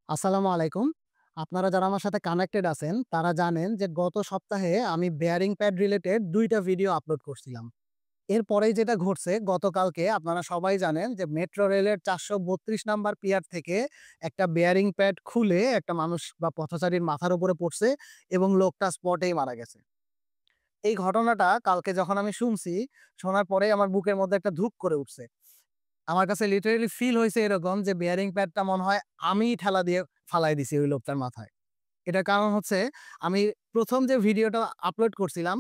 আসসালামু আলাইকুম। আপনারা যারা আমার সাথে কানেক্টেড আছেন, তারা জানেন যে গত সপ্তাহে আমি বেয়ারিং প্যাড রিলেটেড ২ টা ভিডিও আপলোড করছিলাম। এরপরেই যেটা ঘটছে গতকালকে আপনারা সবাই জানেন যে মেট্রো রেলের ৪৩২ নাম্বার পিয়ার থেকে একটা বেয়ারিং প্যাড খুলে একটা মানুষ বা পথচারীর মাথার উপরে পড়ছে এবং লোকটা স্পটেই মারা গেছে। এই ঘটনাটা কালকে যখন আমি শুনছি, শোনার পরেই আমার বুকের মধ্যে একটা ধুক করে উঠছে। আমার কাছে লিটারেলি ফিল হইছে এরকম যে বেয়ারিং প্যাডটা মনে হয় আমিই ঠেলা দিয়ে ফালাই দিছি ওই লোকটার মাথায়। এটার কারণ হচ্ছে আমি ১ম যে ভিডিওটা আপলোড করছিলাম,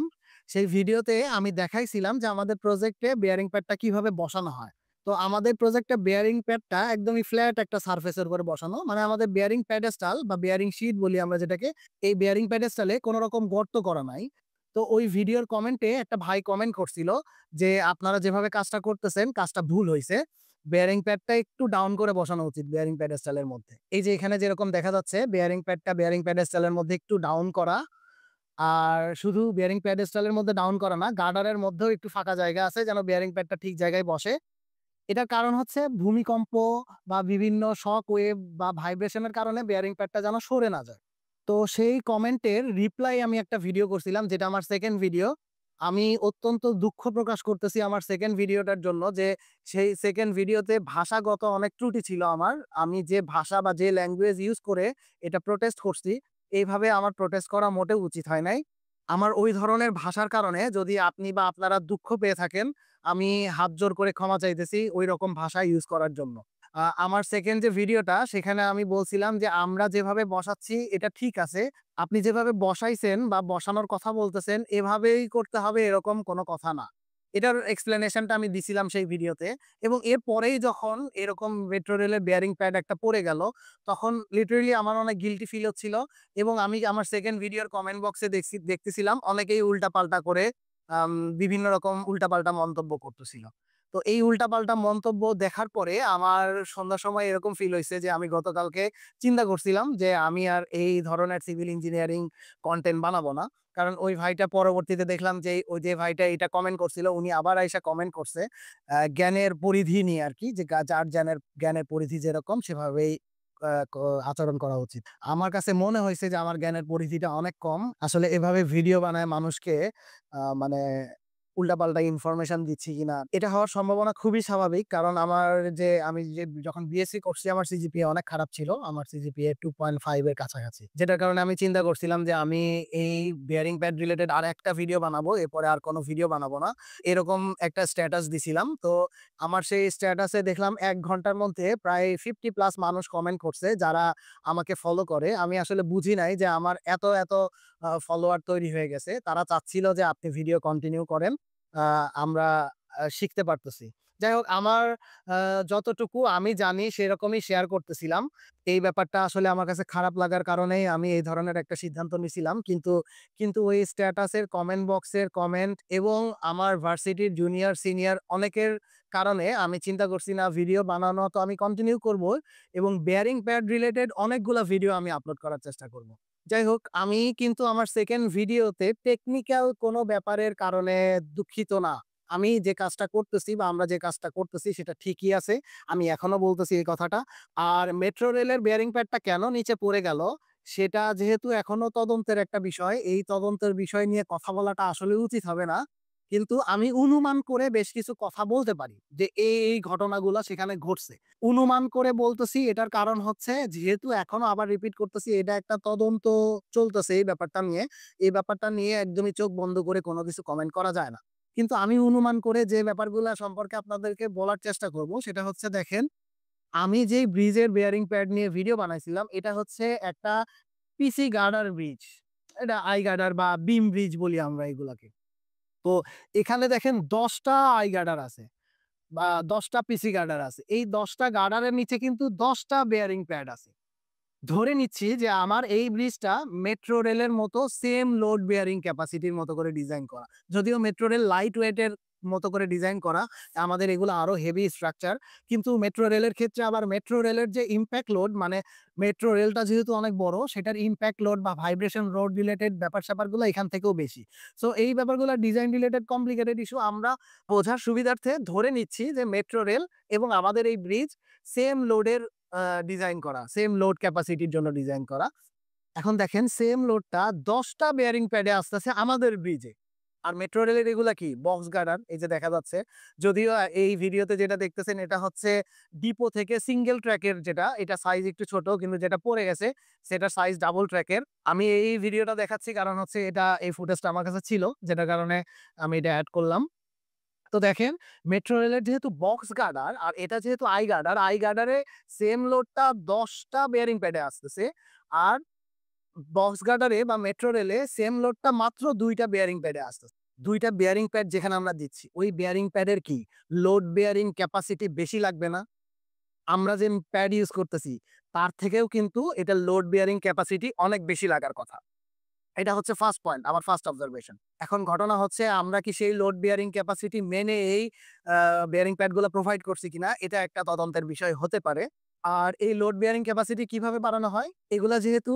সেই ভিডিওতে আমি দেখাইছিলাম যে আমাদের প্রজেক্টে বেয়ারিং প্যাডটা কিভাবে বসানো হয়। তো আমাদের প্রজেক্টে বেয়ারিং প্যাডটা একদমই ফ্ল্যাট একটা সারফেসের উপরে বসানো। মানে আমাদের বেয়ারিং প্যাডেস্টাল বা বেয়ারিং শিট বলি আমরা যেটাকে, এই বেয়ারিং প্যাডেস্টালে কোন রকম গর্ত করা নাই। তো ওই ভিডিওর কমেন্টে একটা ভাই কমেন্ট করছিল যে, "আপনারা যেভাবে কাজটা করতেছেন, কাজটা ভুল হইছে। বেয়ারিং প্যাডটা একটু ডাউন করে বসানো উচিত বেয়ারিং প্যাডেস্টালের মধ্যে।" এই যে এখানে যেরকম দেখা যাচ্ছে বেয়ারিং প্যাডটা বেয়ারিং প্যাডেস্টালের মধ্যে একটু ডাউন করা। আর শুধু বেয়ারিং প্যাডেস্টালের মধ্যে ডাউন করা না, গার্ডারের মধ্যেও একটু ফাঁকা জায়গা আছে যেন বেয়ারিং প্যাডটা ঠিক জায়গায় বসে। এটার কারণ হচ্ছে ভূমিকম্প বা বিভিন্ন শক ওয়েভ বা ভাইব্রেশন এর কারণে বেয়ারিং প্যাডটা যেন সরে না যায়। তো সেই কমেন্টের রিপ্লাই আমি একটা ভিডিও করছিলাম যেটা আমার 2nd ভিডিও। আমি অত্যন্ত দুঃখ প্রকাশ করতেছি আমার 2nd ভিডিওটার জন্য যে সেই 2nd ভিডিওতে ভাষাগত অনেক ত্রুটি ছিল আমার। আমি যে ভাষা বা যে ল্যাঙ্গুয়েজ ইউজ করে এটা প্রোটেস্ট করছি, এইভাবে আমার প্রোটেস্ট করা মোটেও উচিত হয় নাই। আমার ওই ধরনের ভাষার কারণে যদি আপনি বা আপনারা দুঃখ পেয়ে থাকেন, আমি হাত জোড় করে ক্ষমা চাইতেছি ঐরকম ভাষা ইউজ করার জন্য। আমার 2nd যে ভিডিওটা সেখানে আমি বলছিলাম যে, "আমরা যেভাবে বসাচ্ছি এটা ঠিক আছে। আপনি যেভাবে বসাইছেন বা বসানোর কথা বলতেছেন এভাবেই করতে হবে এরকম কোনো কথা না।" এটার explanation টা আমি দিছিলাম সেই ভিডিওতে এবং এরপরেই যখন এরকম মেট্রো রেলের বেয়ারিং প্যাড একটা পড়ে গেল, তখন লিটারেলি আমার অনেক গিল্টি ফিল হচ্ছিল এবং আমি আমার 2nd ভিডিওর কমেন্ট বক্সে দেখতেছিলাম অনেকেই উল্টাপাল্টা করে বিভিন্ন রকম উল্টাপাল্টা মন্তব্য করতেছিল। তো এই উল্টাপাল্টা মন্তব্য দেখার পরে আমার সন্ধ্যার সময় এরকম ফিল হইছে যে আমি গতকালকে চিন্তা করছিলাম যে আমি আর এই ধরনের সিভিল ইঞ্জিনিয়ারিং কনটেন্ট বানাবো না। কারণ ওই ভাইটা পরবর্তীতে দেখলাম যে ওই যে ভাইটা এটা কমেন্ট করছিল উনি আবার আইসা কমেন্ট করছে জ্ঞানের পরিধি নিয়ে আরকি যে যার জ্ঞানের পরিধি যেরকম সেভাবেই আ ক আচরণ করা উচিত। আমার কাছে মনে হইছে যে আমার জ্ঞানের পরিধিটা অনেক কম। আসলে এভাবে ভিডিও বানায় মানুষকে মানে উল্টাপাল্টা ইনফরমেশন দিচ্ছি কিনা। এটা হওয়ার সম্ভাবনা খুবই স্বাভাবিক। কারণ আমি যে যখন বিএসসি করছি আমার সিজিপিএ অনেক খারাপ ছিল। আমার সিজিপিএ 2.5 এর কাছাকাছি। যেটার কারণে আমি চিন্তা করছিলাম যে আমি এই বেয়ারিং প্যাড রিলেটেড আরেকটা ভিডিও বানাবো। এরপরে আর কোন ভিডিও বানাবো না। এরকম একটা স্ট্যাটাস দিছিলাম। তো আমার সেই স্ট্যাটাসে দেখলাম ১ ঘন্টার মধ্যে প্রায় 50 প্লাস মানুষ কমেন্ট করছে যারা আমাকে ফলো করে। আমি আসলে বুঝি নাই যে আমার এত ফলোয়ার তৈরি হয়ে গেছে। তারা চাচ্ছিল যে আপনি ভিডিও কন্টিনিউ করেন। আ আমরা শিখতে পারতেছি। যাই হোক আমার আ যতটুকু আমি জানি সেরকমই শেয়ার করতেছিলাম। এই ব্যাপারটা আসলে আমার কাছে খারাপ লাগার কারণেই আমি এই ধরনের একটা সিদ্ধান্ত নিছিলাম। কিন্তু ওই স্ট্যাটাসের কমেন্ট বক্সের কমেন্ট এবং আমার ভার্সিটির জুনিয়র, সিনিয়র অনেকের কারণে আমি চিন্তা করছি না ভিডিও বানানো তো আমি কন্টিনিউ করব এবং বেয়ারিং প্যাড রিলেটেড অনেকগুলা ভিডিও আমি আপলোড করার চেষ্টা করব। যাই হোক, আমি কিন্তু আমার 2nd ভিডিওতে টেকনিক্যাল কোনো ব্যাপারের কারণে দুঃখিত না। আমি যে কাজটা করতেছি বা আমরা যে কাজটা করতেছি সেটা ঠিকই আছে। আমি এখনো বলতেছি এই কথাটা। আর মেট্রো রেলের বেয়ারিং প্যাডটা কেন নিচে পড়ে গেল, সেটা যেহেতু এখনো তদন্তের একটা বিষয়, এই তদন্তের বিষয় নিয়ে কথা বলাটা আসলে উচিত হবে না। কিন্তু আমি অনুমান করে বেশ কিছু কথা বলতে পারি যে এই ঘটনাগুলা সেখানে ঘটছে। অনুমান করে বলতেছি এটার কারণ হচ্ছে যেহেতু এখনো আবার রিপিট করতেছি এটা একটা তদন্ত চলতেছে এই ব্যাপারটা নিয়ে। এই ব্যাপারটা নিয়ে একদমই চোখ বন্ধ করে কোন কিছু কমেন্ট করা যায় না। কিন্তু আমি অনুমান করে যে ব্যাপারগুলা সম্পর্কে আপনাদেরকে বলার চেষ্টা করব সেটা হচ্ছে দেখেন, আমি যেই ব্রিজের বেয়ারিং প্যাড নিয়ে ভিডিও বানাইছিলাম এটা হচ্ছে একটা পিসি গার্ডার ব্রিজ। এটা আই গার্ডার বা বিম ব্রিজ বলি আমরা এগুলাকে। তো এখানে দেখেন ১০ টা আই গার্ডার আছে। বা ১০ টা পিসি গার্ডার আছে। এই ১০ টা গার্ডারের নিচে কিন্তু ১০ টা বেয়ারিং প্যাড আছে। ধরে নিচ্ছি যে আমার এই ব্রিজটা মেট্রো রেলের মতো সেম লোড বেয়ারিং ক্যাপাসিটির মতো করে ডিজাইন করা। যদিও মেট্রো রেল লাইট ওয়েট এর মতো করে ডিজাইন করা। আমাদের এগুলো আরো হেভি স্ট্রাকচার। কিন্তু মেট্রো রেলের ক্ষেত্রে আবার মেট্রো রেলের যে ইমপ্যাক্ট লোড মানে মেট্রো রেলটা যেহেতু অনেক বড় সেটার ইমপ্যাক্ট লোড বা ভাইব্রেশন লোড রিলেটেড ব্যাপার-স্যাপারগুলো এখান থেকেও বেশি। সো এই ব্যাপারগুলো ডিজাইন রিলেটেড কমপ্লিকেটেড ইস্যু আমরা বোঝার সুবিধার্থে ধরে নিচ্ছি যে মেট্রো রেল এবং আমাদের এই ব্রিজ সেম লোডের ডিজাইন করা, সেম লোড ক্যাপাসিটির জন্য ডিজাইন করা। এখন দেখেন সেম লোডটা ১০ টা বেয়ারিং প্যাডে আসতেছে আমাদের ব্রিজে। আর মেট্রো রেলের এগুলা কি বক্স গার্ডার, এই যে দেখা যাচ্ছে। যদিও এই ভিডিওতে যেটা দেখতেছেন এটা হচ্ছে ডিপো থেকে সিঙ্গেল ট্র্যাকের যেটা, এটা সাইজ একটু ছোট কিন্তু যেটা পড়ে গেছে সেটার সাইজ ডাবল ট্র্যাকের। আমি এই ভিডিওটা দেখাচ্ছি কারণ হচ্ছে এটা এই ফুটেজটা আমার কাছে ছিল যেটার কারণে আমি এটা এড করলাম। তো দেখেন মেট্রো রেলের যেহেতু বক্স গার্ডার আর এটা যেহেতু আই গার্ডার, আই গার্ডারে সেম লোডটা ১০ টা বেয়ারিং প্যাডে আসতেছে। আর বক্স গার্ডারে বা মেট্রো রেলে সেম লোডটা মাত্র ২ টা বেয়ারিং প্যাডে আসতেছে। ২ টা বেয়ারিং প্যাড যেখানে আমরা দিচ্ছি, ওই বেয়ারিং প্যাডের কি লোড বেয়ারিং ক্যাপাসিটি বেশি লাগবে না? আমরা যে প্যাড ইউজ করতেছি তার থেকেও কিন্তু এটার লোড বেয়ারিং ক্যাপাসিটি অনেক বেশি লাগার কথা। এটা হচ্ছে ফার্স্ট পয়েন্ট, আমার ফার্স্ট অবজারভেশন। এখন ঘটনা হচ্ছে আমরা কি সেই লোড বেয়ারিং ক্যাপাসিটি মেনে এই বেয়ারিং প্যাড গুলা প্রোভাইড করছি কিনা এটা একটা তদন্তের বিষয় হতে পারে। আর এই লোড বেয়ারিং ক্যাপাসিটি কিভাবে বাড়ানো হয়? এগুলা যেহেতু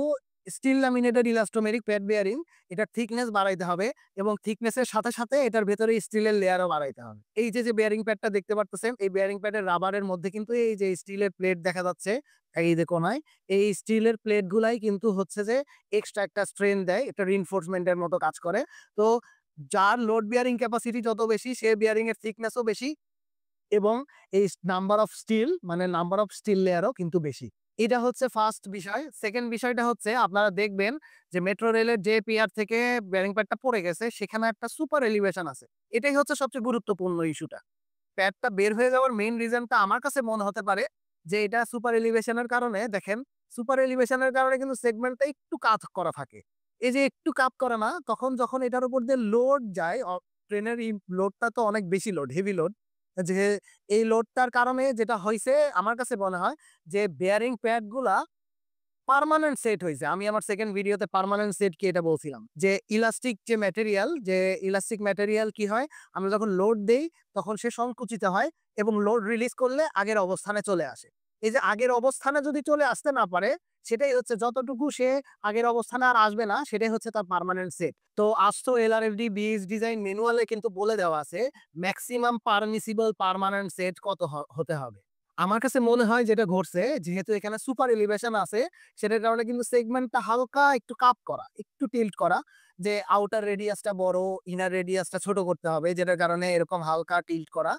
steel laminated elastomeric pad bearing, এটার থিকনেস বাড়াইতে হবে এবং থিকনেসের সাথে, সাথে এটার ভেতরে স্টিলের লেয়ারও বাড়াইতে হবে। এই যে বেয়ারিং প্যাডটা দেখতে পারতেছেন, এই বেয়ারিং প্যাডের রাবারের মধ্যে কিন্তু এই যে স্টিলের প্লেট দেখা যাচ্ছে, এই যে কোনায়, এই স্টিলের প্লেট গুলাই কিন্তু হচ্ছে যে এক্সট্রা একটা স্ট্রেন দেয়। এটা রিইনফোর্সমেন্ট এর মতো কাজ করে। তো যার লোড বেয়ারিং ক্যাপাসিটি যত বেশি সে বেয়ারিং এর থিকনেসও বেশি এবং এই নাম্বার অফ স্টিল মানে নাম্বার অফ স্টিল লেয়ারও কিন্তু বেশি। এটা হচ্ছে ফার্স্ট বিষয়। সেকেন্ড বিষয়টা হচ্ছে আপনারা দেখবেন যে মেট্রো রেলের যে পিয়ার থেকে বেয়ারিং প্যাডটা পড়ে গেছে সেখানে একটা সুপার এলিভেশন আছে। এটাই হচ্ছে সবচেয়ে গুরুত্বপূর্ণ ইস্যুটা। প্যাডটা বের হয়ে যাওয়ার মেইন রিজনটা আমার কাছে মনে হতে পারে যে এটা সুপার এলিভেশন এর কারণে দেখেন, সুপার এলিভেশন এর কারণে কিন্তু সেগমেন্টটা একটু কাত করা থাকে। এই যে একটু কাত করে না, তখন যখন এটার উপর দিয়ে লোড যায় ট্রেনের এই লোডটা তো অনেক বেশি লোড, হেভি লোড। যে এই লোডটার কারণে যেটা হইছে আমার কাছে মনে হয় যে বেয়ারিং প্যাড গুলা পার্মানেন্ট সেট হইছে। আমি আমার 2nd ভিডিওতে পার্মানেন্ট সেট কি এটা বলছিলাম। যে ইলাস্টিক যে ম্যাটেরিয়াল, যে ইলাস্টিক ম্যাটেরিয়াল কি হয়? আমরা যখন লোড দেই তখন সে সংকুচিত হয় এবং লোড রিলিজ করলে আগের অবস্থানে চলে আসে। এই যে আগের অবস্থানে যদি চলে আসতে না পারে, সেটাই হচ্ছে যতটুকু সে আগের অবস্থানে আর আসবে না, সেটাই হচ্ছে তার পার্মানেন্ট সেট। তো আস্ত এলআরএফডি বিএস ডিজাইন ম্যানুয়ালে কিন্তু বলে দেওয়া আছে মেক্সিমাম পারমিসিবল পার্মানেন্ট সেট কত হতে হবে। আমার কাছে মনে হয় যেটা ঘটছে, যেহেতু এখানে সুপার এলিভেশন আছে, সেটার কারণে কিন্তু সেগমেন্টটা হালকা একটু কাপ করা, একটু টিল্ট করা। যে আউটার রেডিয়াসটা বড়, ইনার রেডিয়াসটা ছোট করতে হবে, যেটার কারণে এরকম হালকা টিল্ট করা।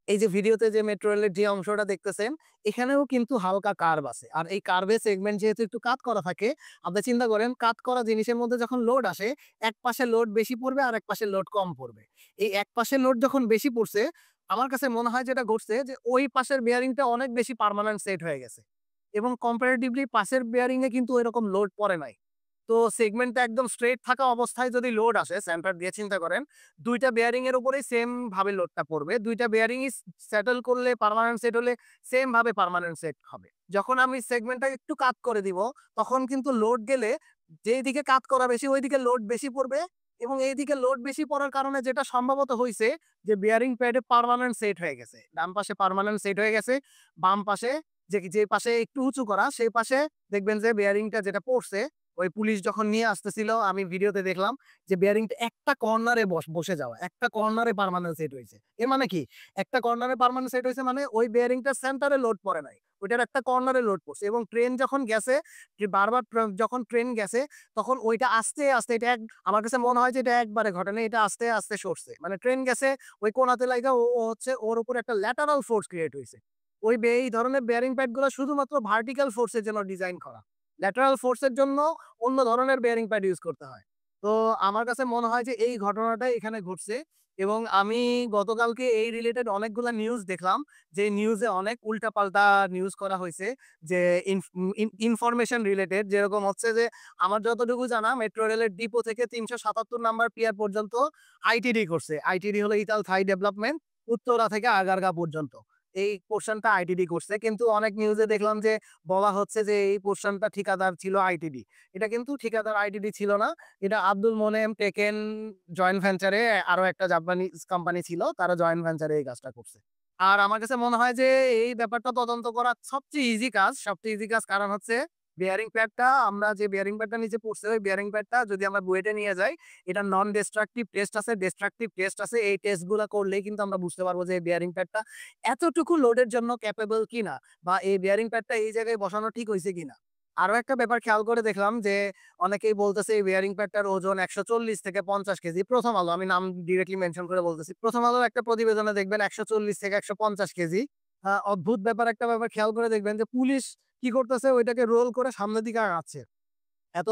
এই যে ভিডিওতে যে মেট্রো রেলের যে অংশটা দেখতেছেন, এখানেও কিন্তু হালকা কার্ভ আছে। আর এই কার্ভের সেগমেন্ট যেহেতু একটু কাত করা থাকে, আপনি চিন্তা করেন কাত করা জিনিসের মধ্যে যখন লোড আসে, এক পাশে লোড বেশি পড়বে আর এক পাশে লোড কম পড়বে। এই এক পাশে লোড যখন বেশি পড়ছে, আমার কাছে মনে হয় যেটা ঘটছে যে ওই পাশের বেয়ারিংটা অনেক বেশি পার্মানেন্ট সেট হয়ে গেছে। এবং কম্পারেটিভলি পাশের বেয়ারিং এ কিন্তু এরকম লোড পড়ে নাই। তো সেগমেন্টটা একদম স্ট্রেইট থাকা অবস্থায় যদি লোড আসে সেন্টার দিয়ে চিন্তা করেন, ২ টা বেয়ারিং এর উপরেই সেম ভাবে লোডটা পড়বে। ২ টা বেয়ারিংই সেটল করলে পার্মানেন্ট সেট হলে সেম ভাবে পার্মানেন্ট সেট হবে। যখন আমি সেগমেন্টটা একটু কাত করে দিব, তখন কিন্তু লোড গেলে যেই দিকে কাত করা বেশি ওইদিকে লোড বেশি পড়বে এবং এইদিকে লোড বেশি পড়ার কারণে যেটা সম্ভবত হইছে যে বেয়ারিং প্যাডে পার্মানেন্ট সেট হয়ে গেছে। ডান পাশে পার্মানেন্ট সেট হয়ে গেছে। বাম পাশে যে পাশে একটু উঁচু করা সেই পাশে দেখবেন যে বেয়ারিংটা যেটা পড়ছে, ওই পুলিশ যখন নিয়ে আসতেছিল আমি ভিডিওতে দেখলাম যে বেয়ারিংটা একটা কর্নারে বসে যাওয়া। একটা কর্নারে পার্মানেন্ট সেট হইছে। এর মানে কি? একটা কর্নারে পার্মানেন্ট সেট হইছে মানে ওই বেয়ারিংটা সেন্টারে লোড পড়ে নাই। ওইটার একটা কর্নারে লোড পড়ছে এবং ট্রেন যখন গেছে, যে বারবার যখন ট্রেন গেছে তখন ওইটা আস্তে, আস্তে এটা আমার কাছে মনে হয় যে এটা একবারে ঘটে নাই। এটা আস্তে, আস্তে সরছে। মানে ট্রেন গেছে ওই কোণাতে লাইগা ও হচ্ছে ওর উপরে একটা ল্যাটারাল ফোর্স ক্রিয়েট হইছে। এই ধরনের বেয়ারিং প্যাড গুলা শুধুমাত্র ভার্টিক্যাল ফোর্স এর জন্য ডিজাইন করা। ল্যাটারাল ফোর্স এর জন্য অন্য ধরনের বেয়ারিং প্যাড ইউজ করতে হয়। তো আমার কাছে মনে হয় যে এই ঘটনাটাই এখানে ঘটছে এবং আমি গতকালকে এই রিলেটেড অনেকগুলা নিউজ দেখলাম। যে নিউজে অনেক উল্টাপাল্টা নিউজ করা হইছে যে ইনফরমেশন রিলেটেড, যেরকম হচ্ছে যে আমার যতটুকু জানা মেট্রো রেলের ডিপো থেকে ৩৭৭ নাম্বার পিয়ার পর্যন্ত আইটিডি করছে। আইটিডি হলো ইতাল থাই ডেভেলপমেন্ট, উত্তরা থেকে আগারগা পর্যন্ত। এই পোরশনটা আইটিডি করছে। কিন্তু অনেক নিউজে দেখলাম যে বলা হচ্ছে যে এই পোরশনটা ঠিকাদার ছিল আইটিডি। এটা কিন্তু ঠিকাদার আইটিডি ছিল না। এটা আব্দুল মোনেম টেকেন জয়েন্ট ভেঞ্চারে আরো একটা জাপানিজ কোম্পানি ছিল। তারা জয়েন্ট ভেঞ্চারে এই কাজটা করছে। আর আমার কাছে মনে হয় যে এই ব্যাপারটা তদন্ত করা সবচেয়ে ইজি কাজ। সবচেয়ে ইজি কাজ কারণ হচ্ছে বেয়ারিং প্যাডটা আমরা যে বেয়ারিং প্যাডটা নিচে পড়ছে ওই বেয়ারিং প্যাডটা যদি আমরা বুয়েটে নিয়ে যাই, এটা নন ডিস্ট্রাকটিভ টেস্ট আছে, ডিস্ট্রাকটিভ টেস্ট আছে। এই টেস্ট গুলা করলেই কিন্তু আমরা বুঝতে পারবো যে এই বেয়ারিং প্যাডটা এতটুকু লোডের জন্য ক্যাপেবল কিনা, বা এই বেয়ারিং প্যাডটা এই জায়গায় বসানো ঠিক হইছে কিনা। আরো একটা ব্যাপার খেয়াল করে দেখলাম যে অনেকেই বলতেছে এই বেয়ারিং প্যাডটার ওজন ১৪০ থেকে ৫০ কেজি। প্রথম আলো, আমি নাম ডিরেক্টলি মেনশন করে বলতেছি। প্রথম আলোর একটা প্রতিবেদনে দেখবেন ১৪০ থেকে ১৫০ কেজি। অদ্ভুত ব্যাপার, একটা ব্যাপার খেয়াল করে দেখবেন যে পুলিশ কি করতেছে, ওইটাকে রোল করে সামনের দিকে আগাচ্ছে। এত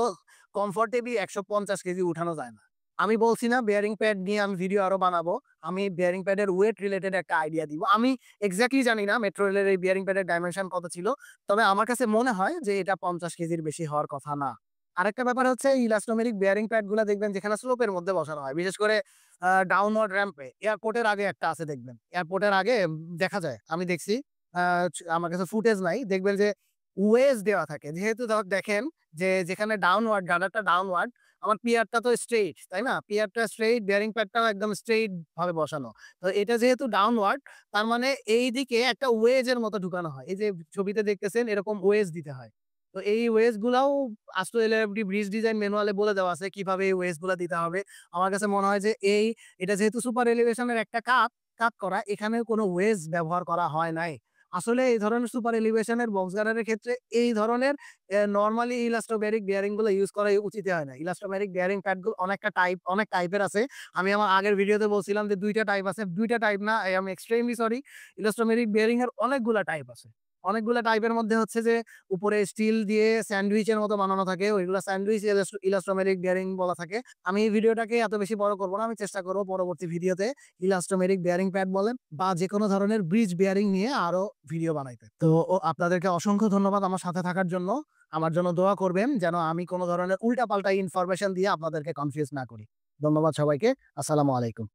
কমফোর্টেবলি ১৫০ কেজি উঠানো যায় না। আমি বলছি না বেয়ারিং প্যাড নিয়ে আমি ভিডিও আরো বানাবো। আমি বেয়ারিং প্যাডের ওয়েট রিলেটেড একটা আইডিয়া দিব। আমি এক্সাক্টলি জানি না মেট্রো রেলের এই বেয়ারিং প্যাডের ডাইমেনশন কত ছিল। তবে আমার কাছে মনে হয় যে এটা ৫০ কেজির বেশি হওয়ার কথা না। আরেকটা ব্যাপার হচ্ছে ইলাস্টোমেরিক বেয়ারিং প্যাড গুলা দেখবেন যেখানে স্লোপের মধ্যে বসানো হয়। বিশেষ করে ডাউনওয়ার্ড র‍্যাম্পে, এয়ারপোর্টের আগে একটা আছে দেখবেন। এয়ারপোর্টের আগে দেখা যায়। আমি দেখছি। আ আমার কাছে ফুটেজ নাই। দেখবেন যে ওয়েজ দেওয়া থাকে। যেহেতু দেখেন যে যেখানে ডাউনওয়ার্ড, রাডারটা ডাউনওয়ার্ড, আমার পিয়ারটা তো স্ট্রেইট, তাই না? পিয়ারটা স্ট্রেইট, বেয়ারিং প্যাডটাও একদম স্ট্রেইট ভাবে বসানো। তো এটা যেহেতু ডাউনওয়ার্ড, তার মানে এইদিকে একটা ওয়েজ এর মতো ঢুকানো হয়। এই যে ছবিতে দেখতেছেন এরকম ওয়েজ দিতে হয়। তো এই ওয়েজ গুলাও আস্ত এলআরএফডি ব্রিজ ডিজাইন ম্যানুয়ালে বলে দেওয়া আছে কিভাবে এই ওয়েজ গুলা দিতে হবে। আমার কাছে মনে হয় যে এটা যেহেতু সুপার এলিভেশন এর একটা কাট করা, এখানে কোনো ওয়েজ ব্যবহার করা হয় নাই। আসলে এই ধরনের সুপার এলিভেশন এর বক্স গার্ডারের ক্ষেত্রে এই ধরনের নরমালি ইলাস্টোমেরিক বেয়ারিং গুলো ইউজ করা উচিত হয় না। ইলাস্টোমেরিক বেয়ারিং প্যাড গুলো অনেক টাইপের আছে। আমি আমার আগের ভিডিওতে বলছিলাম যে ২ টা টাইপ আছে। ২ টা টাইপ না, I am extremely sorry, ইলাস্টোমেরিক bearing এর অনেকগুলা টাইপ আছে। অনেকগুলা টাইপের মধ্যে হচ্ছে যে উপরে স্টিল দিয়ে স্যান্ডউইচের মতো বানানো থাকে। ওইগুলা স্যান্ডউইচ ইলাস্টোমেরিক বেয়ারিং বলা থাকে। আমি এই ভিডিওটাকে এত বেশি বড় করব না। আমি চেষ্টা করব পরবর্তী ভিডিওতে ইলাস্টোমেরিক বেয়ারিং প্যাড বলেন বা যেকোনো ধরনের ব্রিজ বেয়ারিং নিয়ে আরো ভিডিও বানাইতে। তো আপনাদেরকে অসংখ্য ধন্যবাদ আমার সাথে থাকার জন্য। আমার জন্য দোয়া করবেন যেন আমি কোন ধরনের উল্টাপাল্টা ইনফরমেশন দিয়ে আপনাদেরকে কনফিউজ না করি। ধন্যবাদ সবাইকে। আসসালামু আলাইকুম।